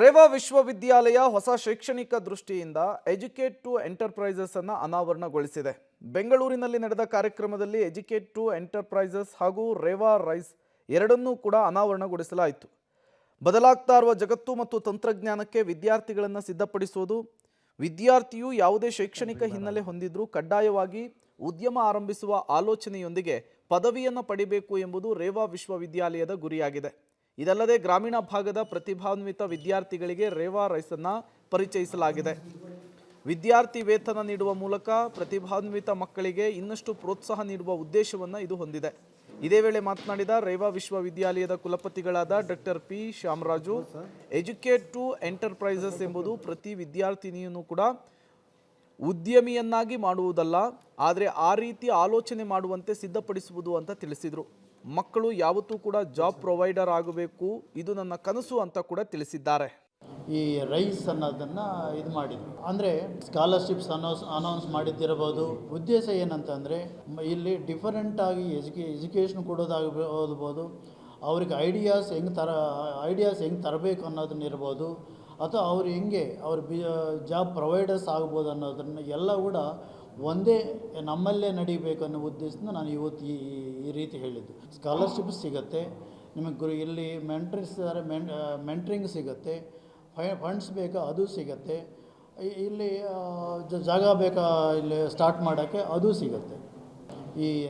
ರೇವಾ ವಿಶ್ವವಿದ್ಯಾಲಯ ಹೊಸ ಶೈಕ್ಷಣಿಕ ದೃಷ್ಟಿಯಿಂದ ಎಜುಕೇಟ್ ಟು ಎಂಟರ್ಪ್ರೈಸಸ್ ಅನ್ನು ಅನಾವರಣಗೊಳಿಸಿದೆ. ಬೆಂಗಳೂರಿನಲ್ಲಿ ನಡೆದ ಕಾರ್ಯಕ್ರಮದಲ್ಲಿ ಎಜುಕೇಟ್ ಟು ಎಂಟರ್ಪ್ರೈಸಸ್ ಹಾಗೂ ರೇವಾ ರೈಸ್ ಎರಡನ್ನೂ ಕೂಡ ಅನಾವರಣಗೊಳಿಸಲಾಯಿತು. ಬದಲಾಗ್ತಾ ಇರುವ ಜಗತ್ತು ಮತ್ತು ತಂತ್ರಜ್ಞಾನಕ್ಕೆ ವಿದ್ಯಾರ್ಥಿಗಳನ್ನು ಸಿದ್ಧಪಡಿಸುವುದು, ವಿದ್ಯಾರ್ಥಿಯು ಯಾವುದೇ ಶೈಕ್ಷಣಿಕ ಹಿನ್ನೆಲೆ ಹೊಂದಿದ್ರೂ ಕಡ್ಡಾಯವಾಗಿ ಉದ್ಯಮ ಆರಂಭಿಸುವ ಆಲೋಚನೆಯೊಂದಿಗೆ ಪದವಿಯನ್ನು ಪಡಿಬೇಕು ಎಂಬುದು ರೇವಾ ವಿಶ್ವವಿದ್ಯಾಲಯದ ಗುರಿಯಾಗಿದೆ. ಇದಲ್ಲದೆ ಗ್ರಾಮೀಣ ಭಾಗದ ಪ್ರತಿಭಾನ್ವಿತ ವಿದ್ಯಾರ್ಥಿಗಳಿಗೆ ರೇವಾ ರೈಸನ್ನು ಪರಿಚಯಿಸಲಾಗಿದೆ. ವಿದ್ಯಾರ್ಥಿ ವೇತನ ನೀಡುವ ಮೂಲಕ ಪ್ರತಿಭಾನ್ವಿತ ಮಕ್ಕಳಿಗೆ ಇನ್ನಷ್ಟು ಪ್ರೋತ್ಸಾಹ ನೀಡುವ ಉದ್ದೇಶವನ್ನು ಇದು ಹೊಂದಿದೆ. ಇದೇ ವೇಳೆ ಮಾತನಾಡಿದ ರೇವಾ ವಿಶ್ವವಿದ್ಯಾಲಯದ ಕುಲಪತಿಗಳಾದ doctor P Shyamaraju, educate to enterprises ಎಂಬುದು ಪ್ರತಿ ವಿದ್ಯಾರ್ಥಿನಿಯನ್ನು ಕೂಡ ಉದ್ಯಮಿಯನ್ನಾಗಿ ಮಾಡುವುದಲ್ಲ, ಆದರೆ ಆ ರೀತಿ ಆಲೋಚನೆ ಮಾಡುವಂತೆ ಸಿದ್ಧಪಡಿಸುವುದು ಅಂತ ತಿಳಿಸಿದರು. ಮಕ್ಕಳು ಯಾವತ್ತೂ ಕೂಡ ಜಾಬ್ ಪ್ರೊವೈಡರ್ ಆಗಬೇಕು, ಇದು ನನ್ನ ಕನಸು ಅಂತ ಕೂಡ ತಿಳಿಸಿದ್ದಾರೆ. ಈ ರೈಸ್ ಅನ್ನೋದನ್ನು ಇದು ಮಾಡಿದ್ರು, ಅಂದರೆ ಸ್ಕಾಲರ್ಶಿಪ್ಸ್ ಅನೌನ್ಸ್ ಮಾಡಿದ್ದಿರಬಹುದು. ಉದ್ದೇಶ ಏನಂತಂದರೆ ಇಲ್ಲಿ ಡಿಫರೆಂಟಾಗಿ ಎಜುಕೇಷನ್ ಕೊಡೋದಾಗಬಹುದು, ಅವ್ರಿಗೆ ಐಡಿಯಾಸ್ ಹೆಂಗೆ ತರಬೇಕು ಅನ್ನೋದನ್ನಿರ್ಬೋದು, ಅಥವಾ ಅವ್ರು ಹೆಂಗೆ ಜಾಬ್ ಪ್ರೊವೈಡರ್ಸ್ ಆಗ್ಬೋದು ಅನ್ನೋದನ್ನು ಎಲ್ಲ ಕೂಡ ಒಂದೇ ನಮ್ಮಲ್ಲೇ ನಡಿಬೇಕು ಅನ್ನೋ ಉದ್ದೇಶದಿಂದ ನಾನು ಇವತ್ತು ಈ ರೀತಿ ಹೇಳಿದ್ದು. ಸ್ಕಾಲರ್ಶಿಪ್ ಸಿಗುತ್ತೆ ನಿಮಗೆ, ಇಲ್ಲಿ ಮೆಂಟ್ರಿಂಗ್ ಸಿಗುತ್ತೆ, ಫಂಡ್ಸ್ ಬೇಕಾ ಅದು ಸಿಗುತ್ತೆ, ಇಲ್ಲಿ ಜಾಗ ಬೇಕಾ ಇಲ್ಲಿ ಸ್ಟಾರ್ಟ್ ಮಾಡೋಕ್ಕೆ ಅದು ಸಿಗುತ್ತೆ. ಈ